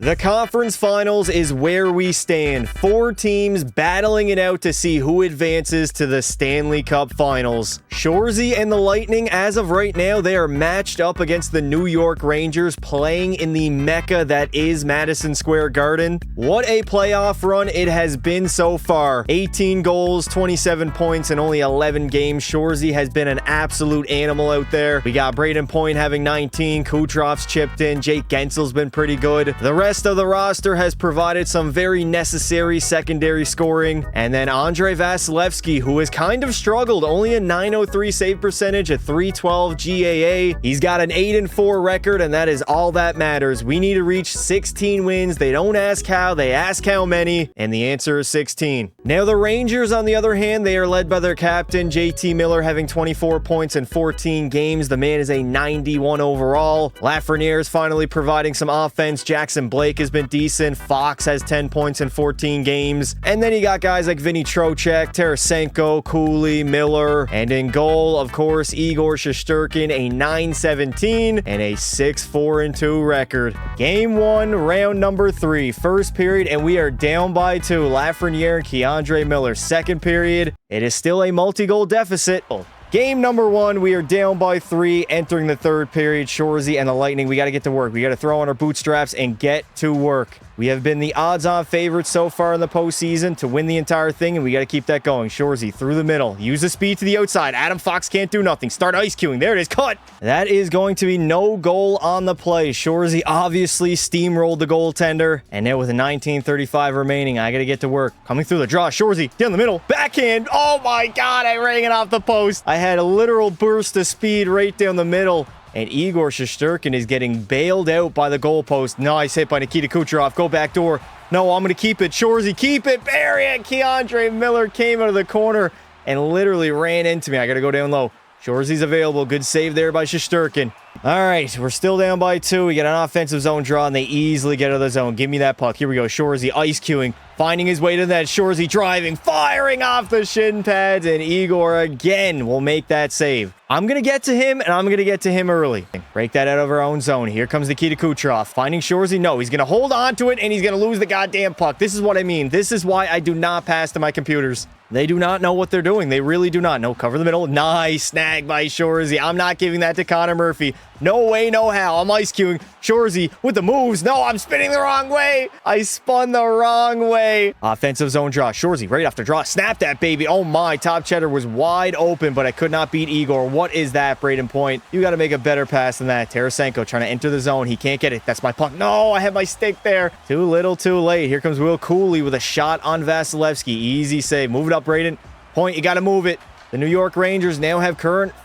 The conference finals is where we stand. 4 teams battling it out to see who advances to the Stanley Cup finals. Shorzy and the Lightning, as of right now, they are matched up against the New York Rangers, playing in the mecca that is Madison Square Garden. What a playoff run it has been so far. 18 goals, 27 points in only 11 games. Shorzy has been an absolute animal out there. We got Braden Point having 19. Kucherov's chipped in. Jake Gensel's been pretty good. The rest of the roster has provided some very necessary secondary scoring. And then Andrei Vasilevskiy, who has kind of struggled, only a .903 save percentage, a .312 GAA. He's got an 8-4 record, and that is all that matters. We need to reach 16 wins. They don't ask how, they ask how many, and the answer is 16. Now the Rangers, on the other hand, they are led by their captain, JT Miller, having 24 points in 14 games. The man is a 91 overall. Lafreniere is finally providing some offense. Jackson Blake has been decent. Fox has 10 points in 14 games. And then you got guys like Vinny Trocheck, Tarasenko, Cooley, Miller, and in goal, of course, Igor Shesterkin, a .917 and a 6-4-2 record. Game 1, round number 3, first period, and we are down by 2. Lafreniere and Keandre Miller. Second period, it is still a multi-goal deficit. Game number 1, we are down by 3, entering the third period. Shorzy and the Lightning, we got to get to work. We got to throw on our bootstraps and get to work. We have been the odds-on favorites so far in the postseason to win the entire thing, and we got to keep that going. Shorzy through the middle. Use the speed to the outside. Adam Fox can't do nothing. Start ice queuing. There it is. Cut. That is going to be no goal on the play. Shorzy obviously steamrolled the goaltender, and now with a 19:35 remaining, I got to get to work. Coming through the draw. Shorzy down the middle. Backhand. Oh my God, I rang it off the post. I had a literal burst of speed right down the middle. And Igor Shesterkin is getting bailed out by the goalpost. Nice hit by Nikita Kucherov. Go back door. No, I'm going to keep it. Shorzy, keep it. Bury it. Keandre Miller came out of the corner and literally ran into me. I got to go down low. Shorzy's available. Good save there by Shesterkin. All right, we're still down by 2. We get an offensive zone draw, and they easily get out of the zone. Give me that puck. Here we go. Shorzy ice queuing, finding his way to that. Shorzy driving, firing off the shin pads, and Igor again will make that save. I'm going to get to him, and I'm going to get to him early. Break that out of our own zone. Here comes Nikita Kucherov. Finding Shorzy. No, he's going to hold on to it, and he's going to lose the goddamn puck. This is what I mean. This is why I do not pass to my computers. They do not know what they're doing. They really do not. No, cover the middle. Nice snag by Shorzy. I'm not giving that to Connor Murphy. No way, no how. I'm ice queuing. Shorzy with the moves. No, I'm spinning the wrong way. I spun the wrong way. Offensive zone draw. Shorzy right after draw. Snap that, baby. Oh my. Top cheddar was wide open, but I could not beat Igor. What is that, Braden Point? You got to make a better pass than that. Tarasenko trying to enter the zone. He can't get it. That's my puck. No, I have my stick there. Too little, too late. Here comes Will Cooley with a shot on Vasilevskiy. Easy save. Move it up, Braden. Point, you got to move it. The New York Rangers now have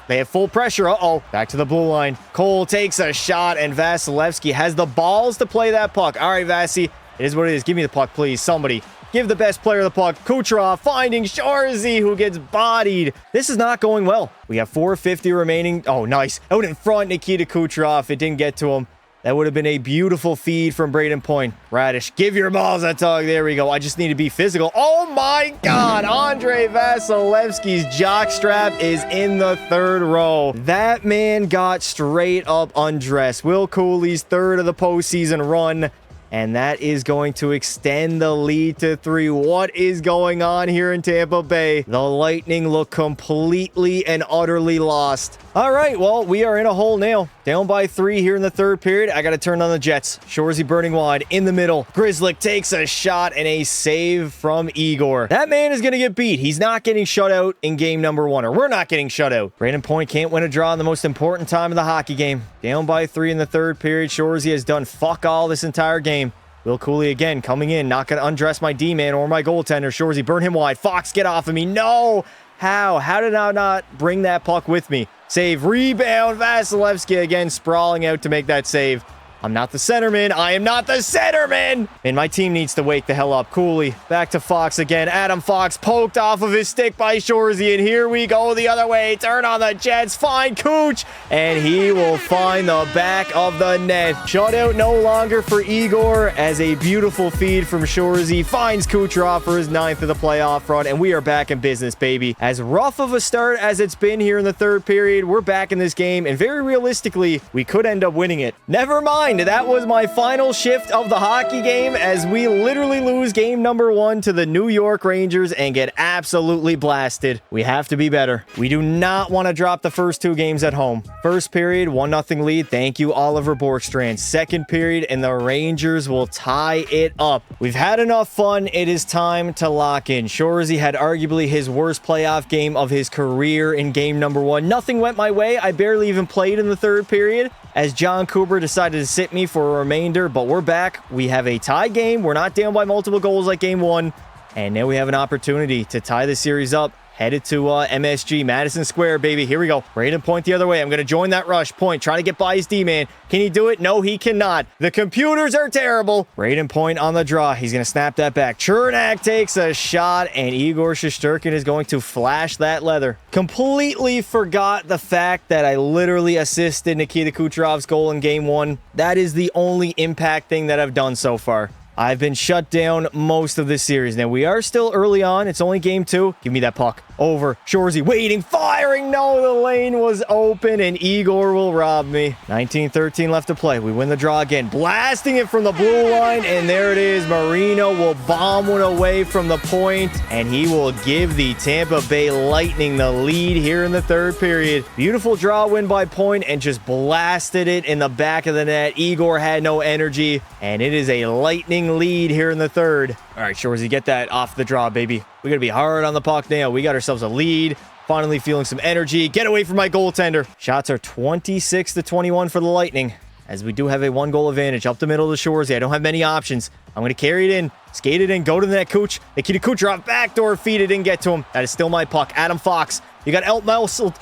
they have full pressure. Back to the blue line. Cole takes a shot, and Vasilevskiy has the balls to play that puck. All right, Vasi, it is what it is. Give me the puck, please. Somebody. Give the best player the puck. Kucherov finding Shorzy, who gets bodied. This is not going well. We have 4:50 remaining. Oh, nice. Out in front, Nikita Kucherov. It didn't get to him. That would have been a beautiful feed from Braden Point. Radish, give your balls a tug. There we go. I just need to be physical. Oh my God. Andrei Vasilevskiy's jockstrap is in the third row. That man got straight up undressed. Will Cooley's third of the postseason run. And that is going to extend the lead to 3. What is going on here in Tampa Bay? The Lightning look completely and utterly lost. All right, well, we are in a hole now. Down by 3 here in the third period. I got to turn on the Jets. Shorzy burning wide in the middle. Grizzlick takes a shot and a save from Igor. That man is going to get beat. He's not getting shut out in game number 1, or we're not getting shut out. Braden Point can't win a draw in the most important time of the hockey game. Down by 3 in the third period. Shorzy has done fuck all this entire game. Will Cooley again coming in. Not going to undress my D-man or my goaltender. Shorzy, burn him wide. Fox, get off of me. No! How? How did I not bring that puck with me? Save, rebound. Vasilevskiy again sprawling out to make that save. I'm not the centerman. I am not the centerman. And my team needs to wake the hell up. Cooley, back to Fox again. Adam Fox poked off of his stick by Shorzy. And here we go the other way. Turn on the Jets. Find Cooch. And he will find the back of the net. Shutout no longer for Igor, as a beautiful feed from Shorzy finds Kucherov for his 9th of the playoff run. And we are back in business, baby. As rough of a start as it's been here in the third period, we're back in this game. And very realistically, we could end up winning it. Never mind. And that was my final shift of the hockey game as we literally lose game number 1 to the New York Rangers and get absolutely blasted. We have to be better. We do not want to drop the first 2 games at home. First period, 1-0 lead. Thank you, Oliver Borkstrand. Second period, and the Rangers will tie it up. We've had enough fun. It is time to lock in. Shorzy had arguably his worst playoff game of his career in game number 1. Nothing went my way. I barely even played in the third period as John Cooper decided to sit me for a remainder, but we're back. We have a tie game. We're not down by multiple goals like game 1, and now we have an opportunity to tie the series up. Headed to MSG, Madison Square, baby. Here we go. Braden Point the other way. I'm going to join that rush. Point, trying to get by his D-man. Can he do it? No, he cannot. The computers are terrible. Braden Point on the draw. He's going to snap that back. Chernak takes a shot, and Igor Shesterkin is going to flash that leather. Completely forgot the fact that I literally assisted Nikita Kucherov's goal in game 1. That is the only impact thing that I've done so far. I've been shut down most of this series. Now, we are still early on. It's only game 2. Give me that puck. Over. Shorzy waiting, firing. No, the lane was open, and Igor will rob me. 19-13 left to play. We win the draw again. Blasting it from the blue line, and there it is. Marino will bomb one away from the point, and he will give the Tampa Bay Lightning the lead here in the third period. Beautiful draw win by Point, and just blasted it in the back of the net. Igor had no energy, and it is a Lightning lead here in the third. All right, Shorzy, get that off the draw, baby. We got to be hard on the puck now. We got ourselves a lead. Finally feeling some energy. Get away from my goaltender. Shots are 26-21 for the Lightning, as we do have a 1-goal advantage. Up the middle of the Shorzy. I don't have many options. I'm going to carry it in. Skate it in. Go to the net, Cooch. Nikita Kucherov, backdoor feed. It didn't get to him. That is still my puck. Adam Fox. You got out-muscled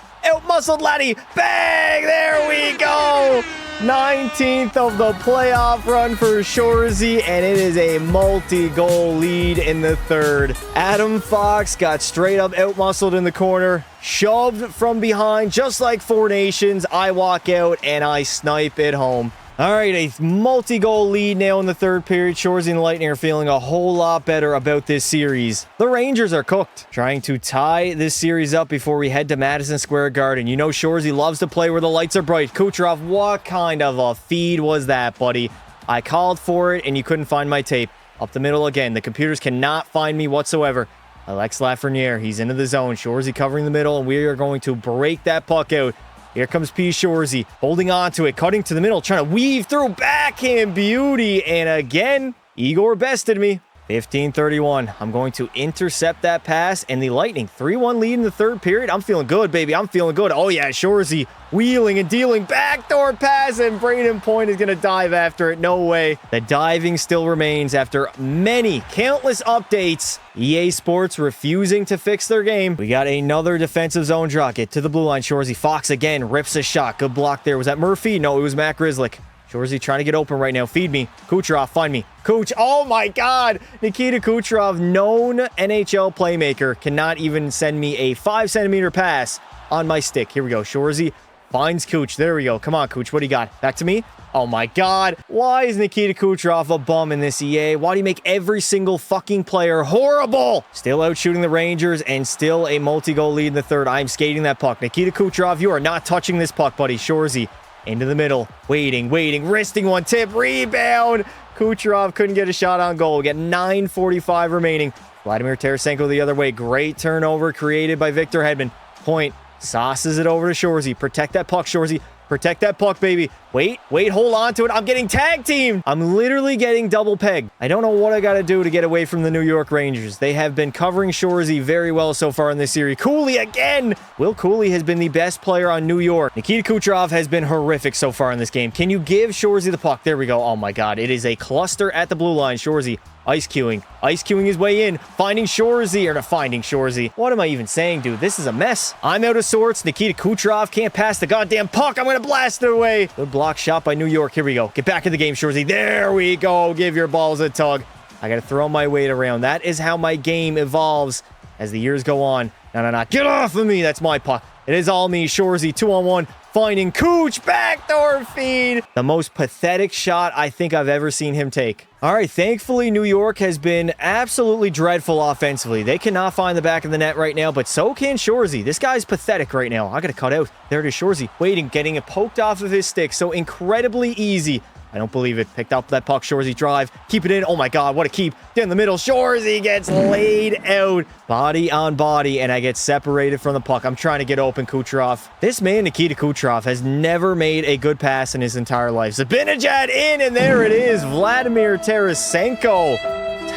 laddie. Bang! There we go. 19th of the playoff run for Shorzy, and it is a multi-goal lead in the third. Adam Fox got straight up out-muscled in the corner, shoved from behind, just like Four Nations. I walk out, and I snipe it home. All right, a multi-goal lead now in the third period. Shorzy and the Lightning are feeling a whole lot better about this series. The Rangers are cooked, trying to tie this series up before we head to Madison Square Garden. You know Shorzy loves to play where the lights are bright. Kucherov, what kind of a feed was that, buddy? I called for it, and you couldn't find my tape. Up the middle again. The computers cannot find me whatsoever. Alex Lafreniere, he's into the zone. Shorzy covering the middle, and we are going to break that puck out. Here comes P. Shorzy, holding on to it, cutting to the middle, trying to weave through, backhand beauty, and again, Igor bested me. 15-31. I'm going to intercept that pass, and the Lightning 3-1 lead in the third period. I'm feeling good, baby. I'm feeling good. Oh, yeah, Shorzy wheeling and dealing. Backdoor pass, and Braden Point is going to dive after it. No way. The diving still remains after many, countless updates. EA Sports refusing to fix their game. We got another defensive zone draw. Get to the blue line. Shorzy Fox again rips a shot. Good block there. Was that Murphy? No, it was Matt Grzelcyk. Shorzy trying to get open right now. Feed me. Kucherov, find me. Kuch. Oh my God. Nikita Kucherov, known NHL playmaker, cannot even send me a 5-centimeter pass on my stick. Here we go. Shorzy finds Kuch. There we go. Come on, Kuch. What do you got? Back to me. Oh my God. Why is Nikita Kucherov a bum in this EA? Why do you make every single fucking player horrible? Still out shooting the Rangers and still a multi-goal lead in the third. I'm skating that puck. Nikita Kucherov, you are not touching this puck, buddy. Shorzy into the middle. Waiting. Wristing one tip. Rebound. Kucherov couldn't get a shot on goal. We got 9:45 remaining. Vladimir Tarasenko the other way. Great turnover created by Victor Hedman. Point. Sauces it over to Shorzy. Protect that puck, Shorzy. Protect that puck, baby. Wait, hold on to it. I'm getting tag teamed. I'm literally getting double pegged. I don't know what I got to do to get away from the New York Rangers. They have been covering Shorzy very well so far in this series. Cooley again. Will Cooley has been the best player on New York. Nikita Kucherov has been horrific so far in this game. Can you give Shorzy the puck? There we go. Oh my God. It is a cluster at the blue line. Shorzy ice queuing his way in, finding Shorzy, or not finding Shorzy. What am I even saying, dude? This is a mess. I'm out of sorts. Nikita Kucherov can't pass the goddamn puck. I'm going to blast it away. Good block shot by New York. Here we go. Get back in the game, Shorzy. There we go. Give your balls a tug. I got to throw my weight around. That is how my game evolves as the years go on. No. Get off of me. That's my puck. It is all me. Shorzy, 2-on-1. Finding Cooch, backdoor feed. The most pathetic shot I think I've ever seen him take. All right, thankfully, New York has been absolutely dreadful offensively. They cannot find the back of the net right now, but so can Shorzy. This guy's pathetic right now. I got to cut out. There it is, Shorzy. Waiting, getting it poked off of his stick. So incredibly easy I don't believe it. Picked up that puck. Shorzy drive. Keep it in. Oh my God, what a keep. Down the middle. Shorzy gets laid out. Body on body, and I get separated from the puck. I'm trying to get open Kucherov. This man, Nikita Kucherov, has never made a good pass in his entire life. Zibanejad in, and there it is. Vladimir Tarasenko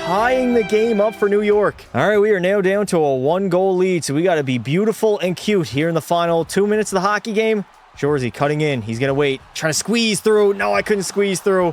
tying the game up for New York. All right, we are now down to a 1-goal lead, so we got to be beautiful and cute here in the final 2 minutes of the hockey game. Shorzy cutting in. He's going to wait. Trying to squeeze through. No, I couldn't squeeze through.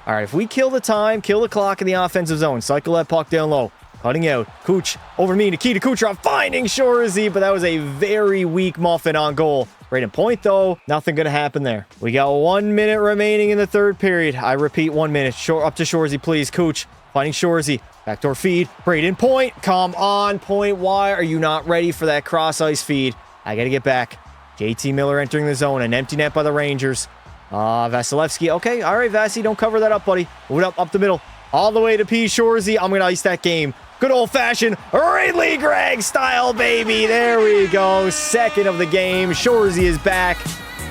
All right, if we kill the time, kill the clock in the offensive zone, cycle that puck down low. Cutting out. Cooch over me. Nikita Kucherov finding Shorzy, but that was a very weak muffin on goal. Right in point, though. Nothing going to happen there. We got 1 minute remaining in the third period. I repeat, 1 minute. Up to Shorzy, please. Cooch finding Shorzy. Backdoor feed. Braden Point. Come on, Point. Why are you not ready for that cross-ice feed? I got to get back. JT Miller entering the zone. An empty net by the Rangers. Vasilevsky. Okay, all right, Vasi, don't cover that up, buddy. Move it up the middle. All the way to P. Shorzy. I'm going to ice that game. Good old-fashioned Ridley Gregg style, baby. There we go. Second of the game. Shorzy is back.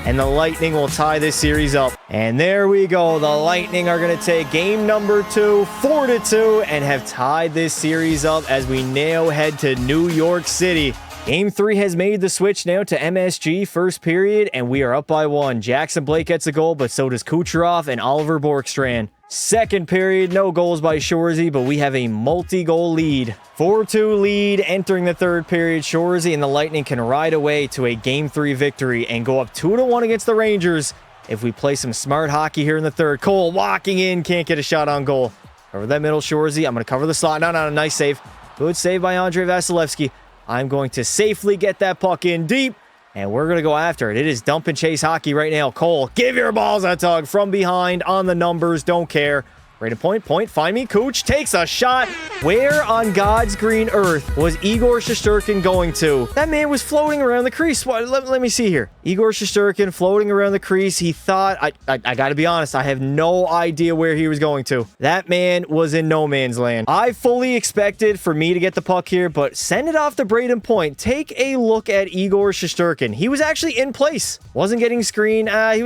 And the Lightning will tie this series up. And there we go. The Lightning are going to take game number 2, 4-2, and have tied this series up as we now head to New York City. Game 3 has made the switch now to MSG first period, and we are up by 1. Jackson Blake gets a goal, but so does Kucherov and Oliver Borkstrand. Second period, no goals by Shorzy, but we have a multi-goal lead. 4-2 lead entering the third period. Shorzy and the Lightning can ride away to a Game 3 victory and go up 2-1 against the Rangers if we play some smart hockey here in the third. Cole walking in, can't get a shot on goal. Over that middle, Shorzy. I'm going to cover the slot. No, nice save. Good save by Andrei Vasilevsky. I'm going to safely get that puck in deep, and we're going to go after it. It is dump and chase hockey right now. Cole, give your balls a tug from behind on the numbers. Don't care. Right at point, find me. Cooch takes a shot. Where on God's green earth was Igor Shesterkin going to? That man was floating around the crease. What? Let me see here. Igor Shesterkin floating around the crease. He thought, I got to be honest, I have no idea where he was going to. That man was in no man's land. I fully expected for me to get the puck here, but send it off to Braden Point. Take a look at Igor Shesterkin. He was actually in place. Wasn't getting screened. He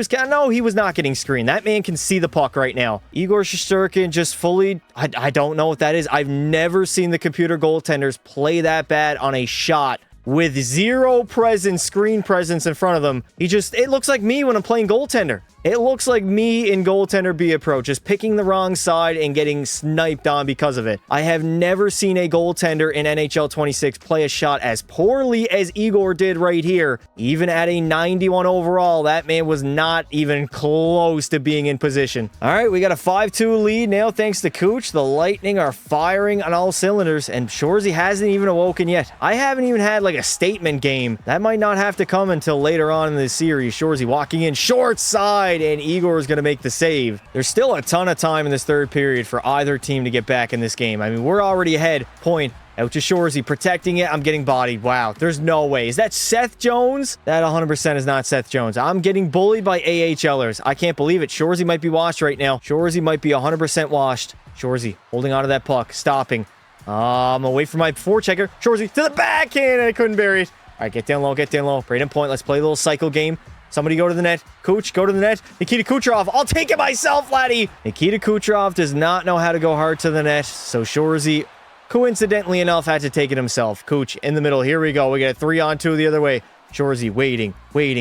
was not getting screened. That man can see the puck right now. Igor Shesterkin just fully, I don't know what that is. I've never seen the computer goaltenders play that bad on a shot with zero screen presence in front of them. It looks like me when I'm playing goaltender. It looks like me in goaltender B approach, just picking the wrong side and getting sniped on because of it. I have never seen a goaltender in NHL 26 play a shot as poorly as Igor did right here. Even at a 91 overall, that man was not even close to being in position. All right, we got a 5-2 lead now thanks to Cooch. The Lightning are firing on all cylinders, and Shorzy hasn't even awoken yet. I haven't even had like a statement game. That might not have to come until later on in the series. Shorzy walking in short side, and Igor is going to make the save. There's still a ton of time in this third period for either team to get back in this game. I mean, we're already ahead. Point out to Shorzy, protecting it. I'm getting bodied. Wow, there's no way. Is that Seth Jones? That 100% is not Seth Jones. I'm getting bullied by AHLers. I can't believe it. Shorzy might be washed right now. Shorzy might be 100% washed. Shorzy holding onto that puck, stopping. I'm away from my forechecker. Shorzy to the backhand, and I couldn't bury it. All right, get down low, get down low. Braden Point, let's play a little cycle game. Somebody go to the net. Cooch, go to the net. Nikita Kucherov. I'll take it myself, laddie. Nikita Kucherov does not know how to go hard to the net, so Shorzy, coincidentally enough, had to take it himself. Cooch in the middle. Here we go. We got a 3-on-2 the other way. Shorzy waiting,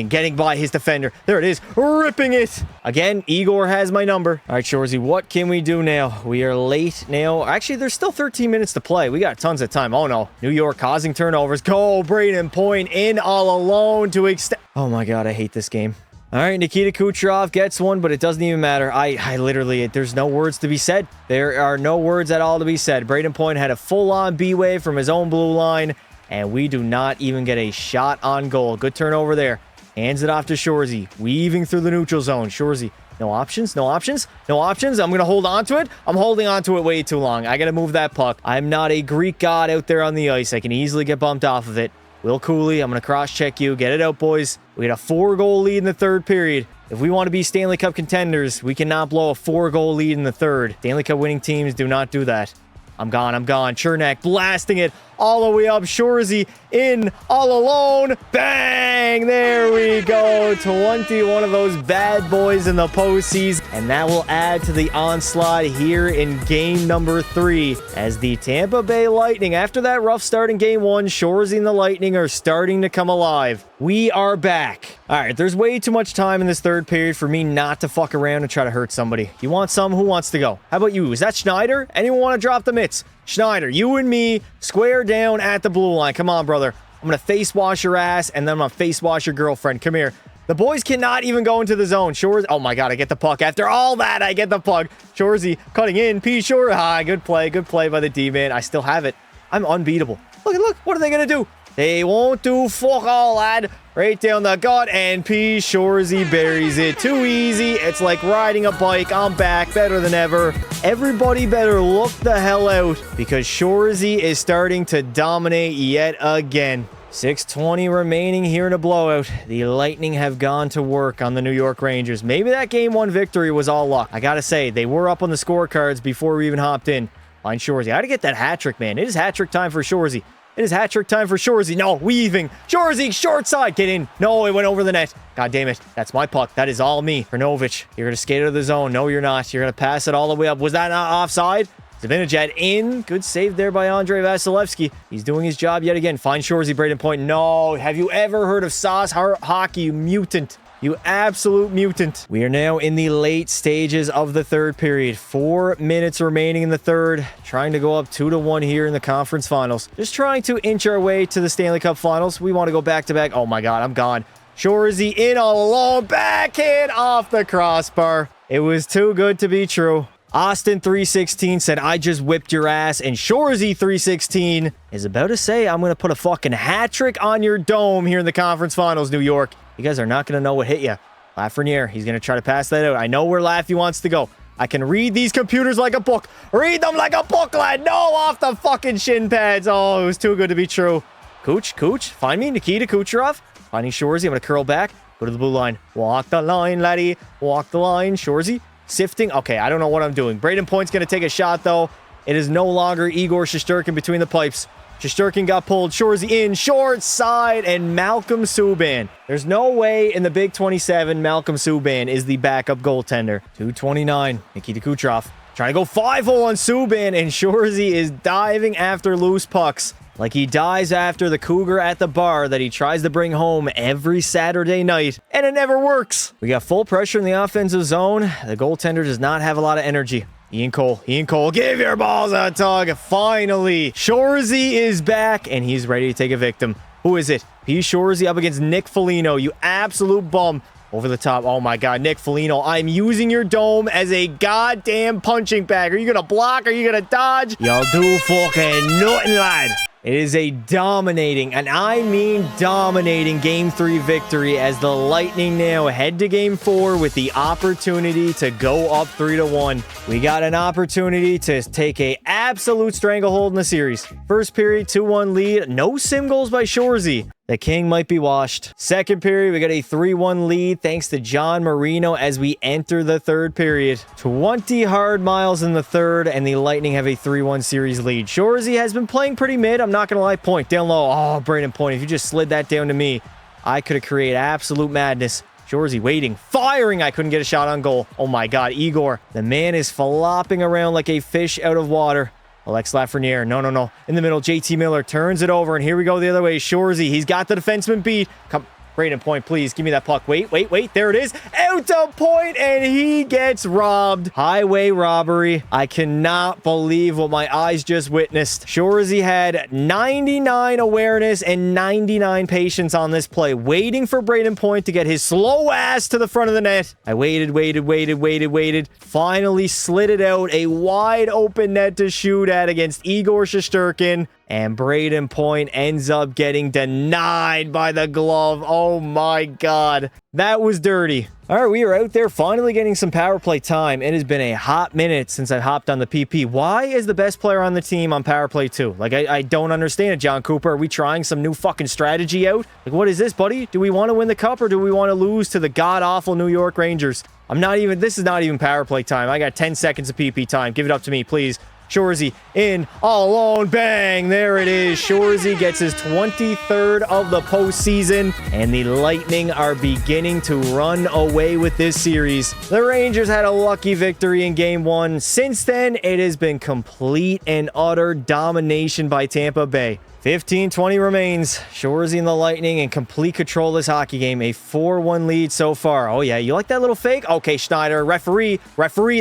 getting by his defender. There it is, ripping it. Again, Igor has my number. All right, Shorzy, what can we do now? We are late now. Actually, there's still 13 minutes to play. We got tons of time. Oh, no. New York causing turnovers. Go, Braden Point in all alone to extend. Oh, my God, I hate this game. All right, Nikita Kucherov gets one, but it doesn't even matter. I literally, there's no words to be said. There are no words at all to be said. Braden Point had a full-on B-wave from his own blue line, and we do not even get a shot on goal. Good turnover there. Hands it off to Shorzy. Weaving through the neutral zone. Shorzy. No options. I'm going to hold on to it. I'm holding on to it way too long. I got to move that puck. I'm not a Greek god out there on the ice. I can easily get bumped off of it. Will Cooley, I'm going to cross-check you. Get it out, boys. We got a 4-goal lead in the third period. If we want to be Stanley Cup contenders, we cannot blow a 4-goal lead in the third. Stanley Cup winning teams do not do that. I'm gone. Chernak blasting it all the way up. Shorzy in all alone. Bang! There we go. 21 of those bad boys in the postseason. And that will add to the onslaught here in game number 3 as the Tampa Bay Lightning, after that rough start in game 1, Shorzy and the Lightning are starting to come alive. We are back. All right, there's way too much time in this third period for me not to fuck around and try to hurt somebody. You want some? Who wants to go? How about you? Is that Schneider? Anyone want to drop the mitts? Schneider, you and me, square down at the blue line. Come on, brother. I'm going to face wash your ass, and then I'm going to face wash your girlfriend. Come here. The boys cannot even go into the zone. Shorzy, oh my God, I get the puck. After all that, I get the puck. Shorzy cutting in. Shore. Good play by the D-man. I still have it. I'm unbeatable. Look. What are they going to do? They won't do fuck all, lad. Right down the gut, and Shorzy buries it. Too easy. It's like riding a bike. I'm back, better than ever. Everybody better look the hell out because Shorzy is starting to dominate yet again. 6:20 remaining here in a blowout. The Lightning have gone to work on the New York Rangers. Maybe that game 1 victory was all luck. I gotta say, they were up on the scorecards before we even hopped in. Find Shorzy. I gotta get that hat trick, man. It is hat trick time for Shorzy. It is hat trick time for Shorzy. No, weaving. Shorzy, short side. Get in. No, it went over the net. God damn it. That's my puck. That is all me. Krnovich, you're going to skate out of the zone. No, you're not. You're going to pass it all the way up. Was that not offside? Zibanejad in. Good save there by Andrei Vasilevsky. He's doing his job yet again. Find Shorzy, Braden Point. No. Have you ever heard of sauce hockey, you mutant? You absolute mutant. We are now in the late stages of the third period. 4 minutes remaining in the third. Trying to go up 2-1 here in the conference finals. Just trying to inch our way to the Stanley Cup finals. We want to go back-to-back. Oh my God, I'm gone. Shorzy in all alone. Backhand off the crossbar. It was too good to be true. Austin 316 said, I just whipped your ass. And Shorzy 316 is about to say, I'm going to put a fucking hat trick on your dome here in the conference finals, New York. You guys are not going to know what hit you. Lafreniere, he's going to try to pass that out. I know where Laffy wants to go. I can read these computers like a book. Read them like a book, lad. No, off the fucking shin pads. Oh, it was too good to be true. Cooch, find me. Nikita Kucherov. Finding Shorzy. I'm going to curl back. Go to the blue line. Walk the line, laddie. Walk the line. Shorzy. Sifting. Okay, I don't know what I'm doing. Braden Point's going to take a shot, though. It is no longer Igor Shesterkin between the pipes. Shesterkin got pulled. Shorzy in. Short side. And Malcolm Subban. There's no way in the Big 27 Malcolm Subban is the backup goaltender. 2:29. Nikita Kucherov trying to go 5-0 on Subban. And Shorzy is diving after loose pucks. Like he dives after the cougar at the bar that he tries to bring home every Saturday night. And it never works. We got full pressure in the offensive zone. The goaltender does not have a lot of energy. Ian Cole, give your balls a tug. Finally, Shorzy is back, and he's ready to take a victim. Who is it? Shorzy up against Nick Foligno. You absolute bum. Over the top. Oh, my God. Nick Foligno, I'm using your dome as a goddamn punching bag. Are you going to block? Are you going to dodge? Y'all do fucking nothing, lad. It is a dominating, and I mean dominating, Game 3 victory as the Lightning now head to Game 4 with the opportunity to go up 3-1. We got an opportunity to take a absolute stranglehold in the series. First period, 2-1 lead. No sim goals by Shorzy. The King might be washed. Second period, we got a 3-1 lead thanks to John Marino as we enter the third period. 20 hard miles in the third, and the Lightning have a 3-1 series lead. Shorzy has been playing pretty mid. I'm not going to lie. Point down low. Oh, Braden Point, if you just slid that down to me, I could have created absolute madness. Shorzy waiting, firing. I couldn't get a shot on goal. Oh my God, Igor. The man is flopping around like a fish out of water. Alex Lafreniere, no. In the middle, JT Miller turns it over, and here we go the other way. Shorzy, he's got the defenseman beat. Come, Braden Point, please, give me that puck. Wait, there it is. Out to Point, and he gets robbed. Highway robbery. I cannot believe what my eyes just witnessed. Shorzy had 99 awareness and 99 patience on this play, waiting for Braden Point to get his slow ass to the front of the net. I waited. Finally slid it out. A wide open net to shoot at against Igor Shesterkin. And Braden Point ends up getting denied by the glove. Oh my God. That was dirty. All right, we are out there finally getting some power play time. It has been a hot minute since I hopped on the PP. Why is the best player on the team on power play 2? Like, I don't understand it, John Cooper. Are we trying some new fucking strategy out? Like, what is this, buddy? Do we want to win the cup or do we want to lose to the god-awful New York Rangers? This is not even power play time. I got 10 seconds of PP time. Give it up to me, please. Shorzy in all alone. Bang. There it is. Shorzy gets his 23rd of the postseason, and the Lightning are beginning to run away with this series. The Rangers had a lucky victory in game 1. Since then, it has been complete and utter domination by Tampa Bay. 15-20 remains. Shorzy and the Lightning in complete control of this hockey game. A 4-1 lead so far. Oh, yeah. You like that little fake? Okay, Schneider. Referee.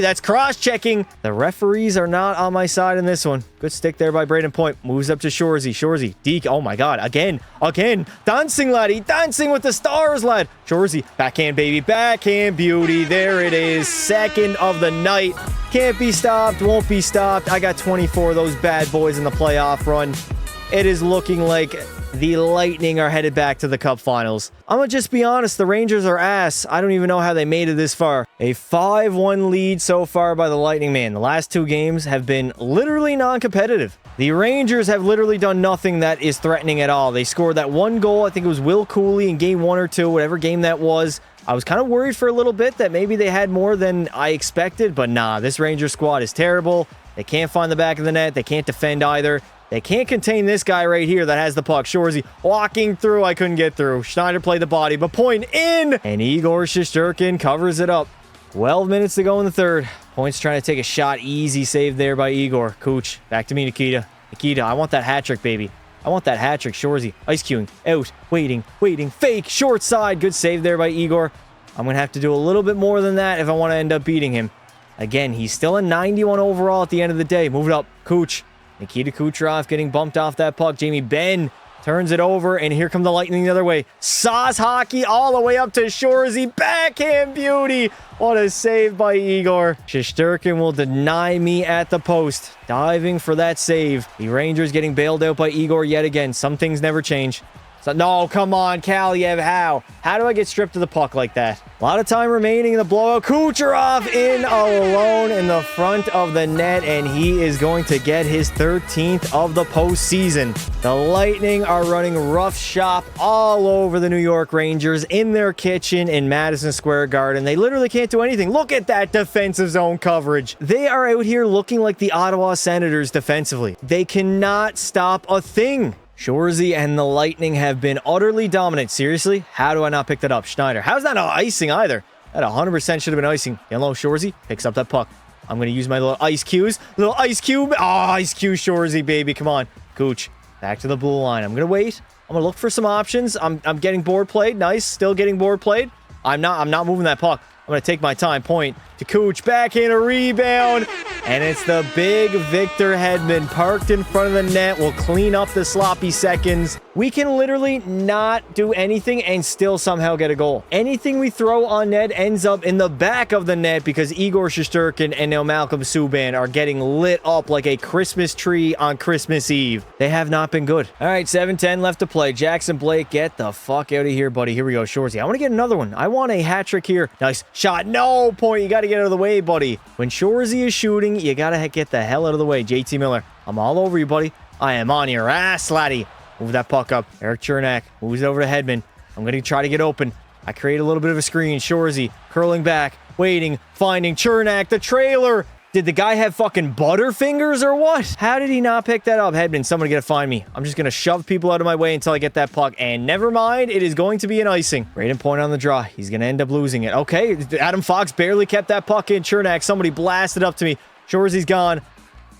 That's cross-checking. The referees are not on my side in this one. Good stick there by Braden Point. Moves up to Shorzy. Shorzy. Deke. Oh, my God. Again. Dancing, laddie. Dancing with the stars, lad. Shorzy. Backhand, baby. Backhand beauty. There it is. Second of the night. Can't be stopped. Won't be stopped. I got 24 of those bad boys in the playoff run. It is looking like the Lightning are headed back to the Cup Finals. I'm gonna just be honest, the Rangers are ass. I don't even know how they made it this far. A 5-1 lead so far by the Lightning, man. The last 2 games have been literally non-competitive. The Rangers have literally done nothing that is threatening at all. They scored that 1 goal, I think it was Will Cooley in game 1 or 2, whatever game that was. I was kind of worried for a little bit that maybe they had more than I expected, but nah, this Ranger squad is terrible. They can't find the back of the net. They can't defend either. They can't contain this guy right here that has the puck. Shorzy walking through. I couldn't get through. Schneider played the body, but Point in. And Igor Shesterkin covers it up. 12 minutes to go in the third. Point's trying to take a shot. Easy save there by Igor. Cooch. Back to me, Nikita. Nikita, I want that hat trick, baby. I want that hat trick. Shorzy. Ice queuing. Out. Waiting. Fake. Short side. Good save there by Igor. I'm going to have to do a little bit more than that if I want to end up beating him. Again, he's still a 91 overall at the end of the day. Move it up. Cooch. Nikita Kucherov getting bumped off that puck. Jamie Benn turns it over, and here come the Lightning the other way. Sauce hockey all the way up to Shorzy. Backhand beauty. What a save by Igor. Shesterkin will deny me at the post. Diving for that save. The Rangers getting bailed out by Igor yet again. Some things never change. So, no, come on, Kaliev, how? How do I get stripped of the puck like that? A lot of time remaining in the blowout. Kucherov in alone in the front of the net, and he is going to get his 13th of the postseason. The Lightning are running rough shop all over the New York Rangers in their kitchen in Madison Square Garden. They literally can't do anything. Look at that defensive zone coverage. They are out here looking like the Ottawa Senators defensively. They cannot stop a thing. Shorzy and the Lightning have been utterly dominant. Seriously? How do I not pick that up? Schneider. How's that not icing either? That 100% should have been icing. Hello, Shorzy. Picks up that puck. I'm going to use my little ice cues. Little ice cube. Oh, ice cube Shorzy, baby. Come on. Cooch. Back to the blue line. I'm going to wait. I'm going to look for some options. I'm getting board played. Nice. Still getting board played. I'm not moving that puck. I'm going to take my time. Point to Cooch. Backhand, a rebound. And it's the big Victor Hedman parked in front of the net. Will clean up the sloppy seconds. We can literally not do anything and still somehow get a goal. Anything we throw on net ends up in the back of the net because Igor Shesterkin and now Malcolm Subban are getting lit up like a Christmas tree on Christmas Eve. They have not been good. All right, 7:10 left to play. Jackson Blake, get the fuck out of here, buddy. Here we go, Shorzy. I want to get another one. I want a hat trick here. Nice shot. No, Point. You got to get out of the way, buddy. When Shorzy is shooting, you got to get the hell out of the way. JT Miller, I'm all over you, buddy. I am on your ass, laddie. Move that puck up. Eric Chernak moves it over to Hedman. I'm going to try to get open. I create a little bit of a screen. Shorzy curling back, waiting, finding Chernak, the trailer. Did the guy have fucking butterfingers or what? How did he not pick that up? Hedman, somebody got to find me. I'm just going to shove people out of my way until I get that puck. And never mind, it is going to be an icing. Braden Point on the draw. He's going to end up losing it. Okay, Adam Fox barely kept that puck in. Chernak, somebody blasted up to me. Shorzy's gone.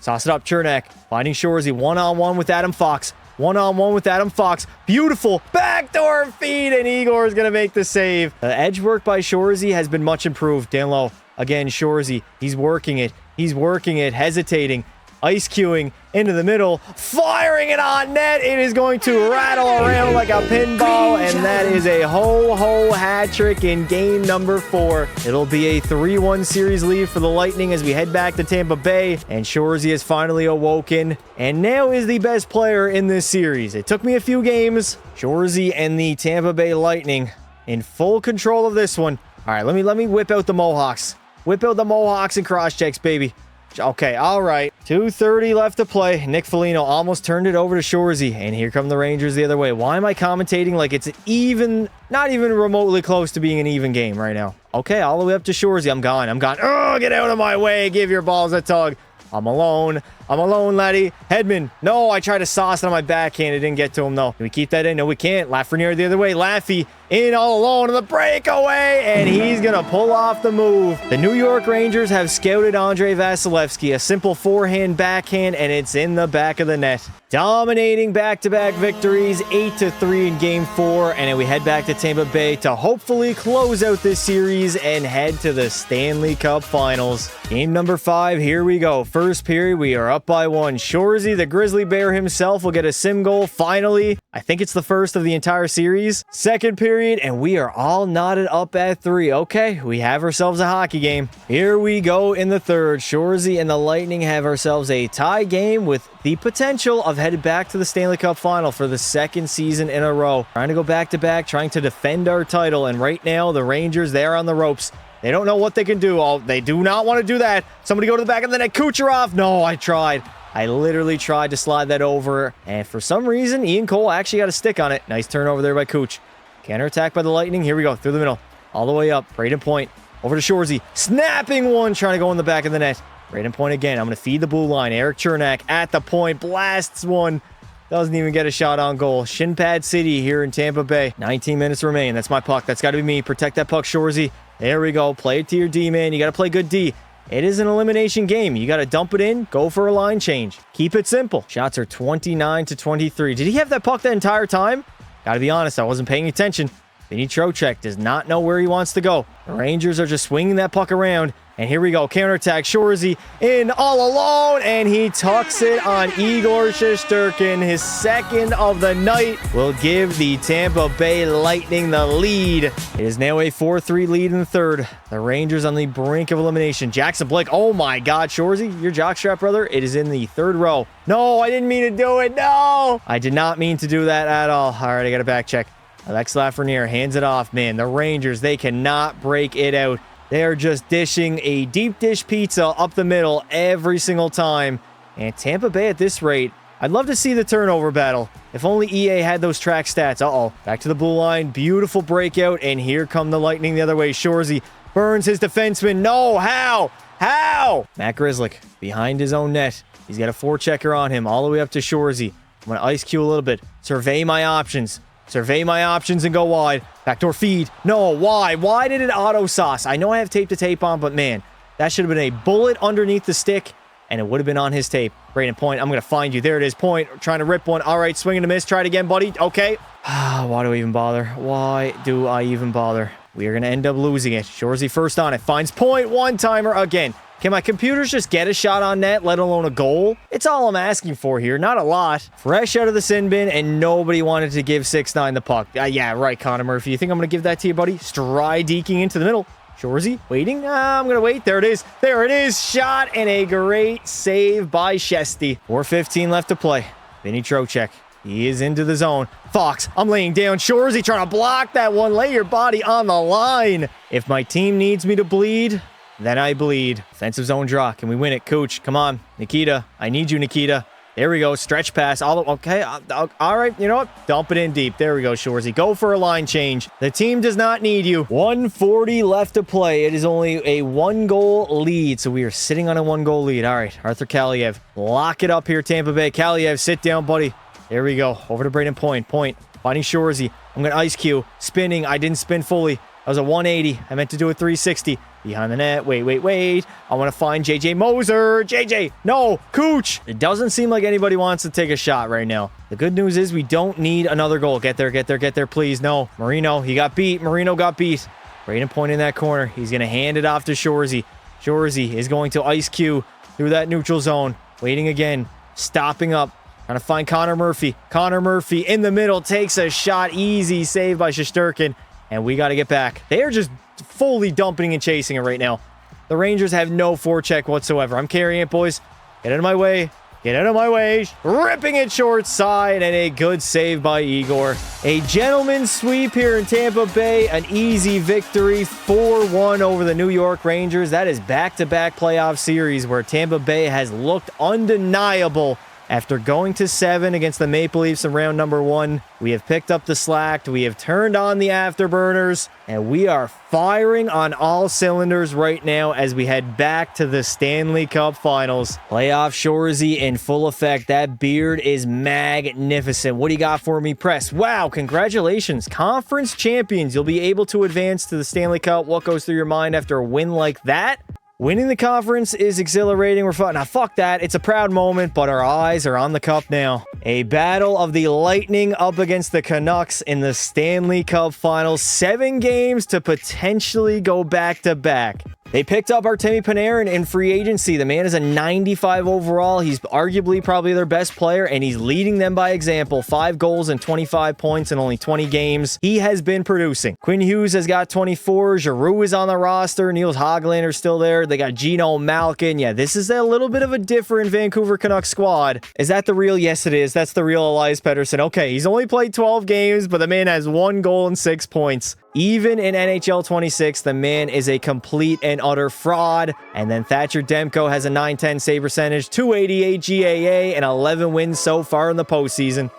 Sauce it up, Chernak. Finding Shorzy. One-on-one with Adam Fox. One-on-one with Adam Fox. Beautiful. Backdoor feed, and Igor is going to make the save. The edge work by Shorzy has been much improved. Down low. Again, Shorzy. He's working it. He's working it. Hesitating. Ice queuing into the middle. Firing it on net. It is going to rattle around like a pinball, and that is a ho-ho hat trick in game number 4. It'll be a 3-1 series lead for the Lightning as we head back to Tampa Bay, and Shorzy has finally awoken and now is the best player in this series. It took me a few games. Shorzy and the Tampa Bay Lightning in full control of this one. All right, let me whip out the Mohawks. Whip out the Mohawks and cross checks, baby. Okay, all right. 2:30 left to play. Nick Foligno almost turned it over to Shorzy, and here come the Rangers the other way. Why am I commentating like it's even, not even remotely close to being an even game right now? Okay, all the way up to Shorzy. I'm gone. Oh, get out of my way. Give your balls a tug. I'm alone. I'm alone, laddie. Hedman. No, I tried to sauce it on my backhand. It didn't get to him, though. Can we keep that in? No, we can't. Lafreniere the other way. Laffy in all alone on the breakaway, and he's going to pull off the move. The New York Rangers have scouted Andrei Vasilevsky. A simple forehand, backhand, and it's in the back of the net. Dominating back-to-back victories, 8-3 in Game 4, and then we head back to Tampa Bay to hopefully close out this series and head to the Stanley Cup Finals. Game number 5, here we go. First period, we are up by 1. Shorzy, the Grizzly Bear himself, will get a sim goal finally. I think it's the first of the entire series. Second period, and we are all knotted up at 3. Okay, we have ourselves a hockey game. Here we go in the third. Shorzy and the Lightning have ourselves a tie game with the potential of headed back to the Stanley Cup Final for the second season in a row. Trying to go back-to-back, trying to defend our title, and right now, the Rangers, they're on the ropes. They don't know what they can do. Oh, they do not want to do that. Somebody go to the back of the net. Kucherov. No, I tried. I literally tried to slide that over, and for some reason, Ian Cole actually got a stick on it. Nice turnover there by Kuch. Counterattack by the Lightning. Here we go, through the middle. All the way up. Braden Point. Over to Shorzy. Snapping one, trying to go in the back of the net. Braden Point again. I'm going to feed the blue line. Eric Chernak at the point. Blasts one. Doesn't even get a shot on goal. Shin Pad City here in Tampa Bay. 19 minutes remain. That's my puck. That's got to be me. Protect that puck, Shorzy. There we go. Play it to your D, man. You got to play good D. It is an elimination game. You got to dump it in, go for a line change. Keep it simple. Shots are 29-23. Did he have that puck the entire time? Got to be honest, I wasn't paying attention. Vinny Trocheck does not know where he wants to go. The Rangers are just swinging that puck around. And here we go. Counterattack. Shorzy in all alone. And he tucks it on Igor Shesterkin. His second of the night will give the Tampa Bay Lightning the lead. It is now a 4-3 lead in the third. The Rangers on the brink of elimination. Jackson Blake. Oh my God, Shorzy, your jockstrap, brother. It is in the third row. No, I didn't mean to do it. No, I did not mean to do that at all. All right, I got a back check. Alex Lafreniere hands it off, man. The Rangers, they cannot break it out. They are just dishing a deep dish pizza up the middle every single time. And Tampa Bay at this rate, I'd love to see the turnover battle. If only EA had those track stats. Uh-oh. Back to the blue line. Beautiful breakout. And here come the Lightning the other way. Shorzy burns his defenseman. No, how? How? Matt Grzelcyk behind his own net. He's got a forechecker on him all the way up to Shorzy. I'm going to ice cue a little bit. Survey my options. Survey my options and go wide. Backdoor feed. No, why? Why did it auto sauce? I know I have tape to tape on, but man, that should have been a bullet underneath the stick, and it would have been on his tape. Braden Point, I'm going to find you. There it is. Point, trying to rip one. All right, swing and a miss. Try it again, buddy. Okay. Why do I even bother? Why do I even bother? We are going to end up losing it. Shorzy first on it. Finds Point. One-timer again. Can my computers just get a shot on net, let alone a goal? It's all I'm asking for here. Not a lot. Fresh out of the sin bin, and nobody wanted to give 6'9" the puck. Yeah, right, Connor Murphy. You think I'm going to give that to you, buddy? Stride deking into the middle. Shorzy waiting. I'm going to wait. There it is. There it is. Shot, and a great save by Shesty. 4:15 left to play. Vinny Trocheck. He is into the zone. Fox, I'm laying down. Shorzy trying to block that one. Lay your body on the line. If my team needs me to bleed, then I bleed. Offensive zone draw. Can we win it? Cooch, come on. Nikita, I need you, Nikita. There we go. Stretch pass. Okay. All right. You know what? Dump it in deep. There we go, Shorzy. Go for a line change. The team does not need you. 1:40 left to play. It is only a 1-goal lead, so we are sitting on a 1-goal lead. All right. Arthur Kaliev. Lock it up here, Tampa Bay. Kaliev, sit down, buddy. There we go. Over to Braden Point. Point. Finding Shorzy. I'm going to ice cue. Spinning. I didn't spin fully. That was a 180. I meant to do a 360. Behind the net. Wait. I want to find JJ Moser. JJ. No. Cooch. It doesn't seem like anybody wants to take a shot right now. The good news is we don't need another goal. Get there, please. No. Marino. He got beat. Marino got beat. Braden Point in that corner. He's going to hand it off to Shorzy. Shorzy is going to ice cue through that neutral zone. Waiting again. Stopping up. Trying to find Connor Murphy. Connor Murphy in the middle. Takes a shot. Easy save by Shesterkin. And we got to get back. They are just fully dumping and chasing it right now. The Rangers have no forecheck whatsoever. I'm carrying it, boys. Get out of my way. Get out of my way. Ripping it short side, and a good save by Igor. A gentleman's sweep here in Tampa Bay. An easy victory, 4-1 over the New York Rangers. That is back-to-back playoff series where Tampa Bay has looked undeniable After going to 7 against the Maple Leafs in round number 1, we have picked up the slack, we have turned on the afterburners, and we are firing on all cylinders right now as we head back to the Stanley Cup Finals. Playoff Shorzy in full effect. That beard is magnificent. What do you got for me, Press? Wow, congratulations. Conference champions. You'll be able to advance to the Stanley Cup. What goes through your mind after a win like that? Winning the conference is exhilarating. We're fun. Now, fuck that. It's a proud moment, but our eyes are on the cup now. A battle of the Lightning up against the Canucks in the Stanley Cup Finals. 7 games to potentially go back-to-back. They picked up Artemi Panarin in free agency. The man is a 95 overall. He's arguably probably their best player, and he's leading them by example. 5 goals and 25 points in only 20 games. He has been producing. Quinn Hughes has got 24. Giroux is on the roster. Niels Hoglander still there. They got Gino Malkin. Yeah, this is a little bit of a different Vancouver Canucks squad. Is that the real? Yes, it is. That's the real Elias Pettersson. Okay, he's only played 12 games, but the man has 1 goal and 6 points. Even in NHL 26, the man is a complete and utter fraud. And then Thatcher Demko has a .910 save percentage, .288 GAA, and 11 wins so far in the postseason.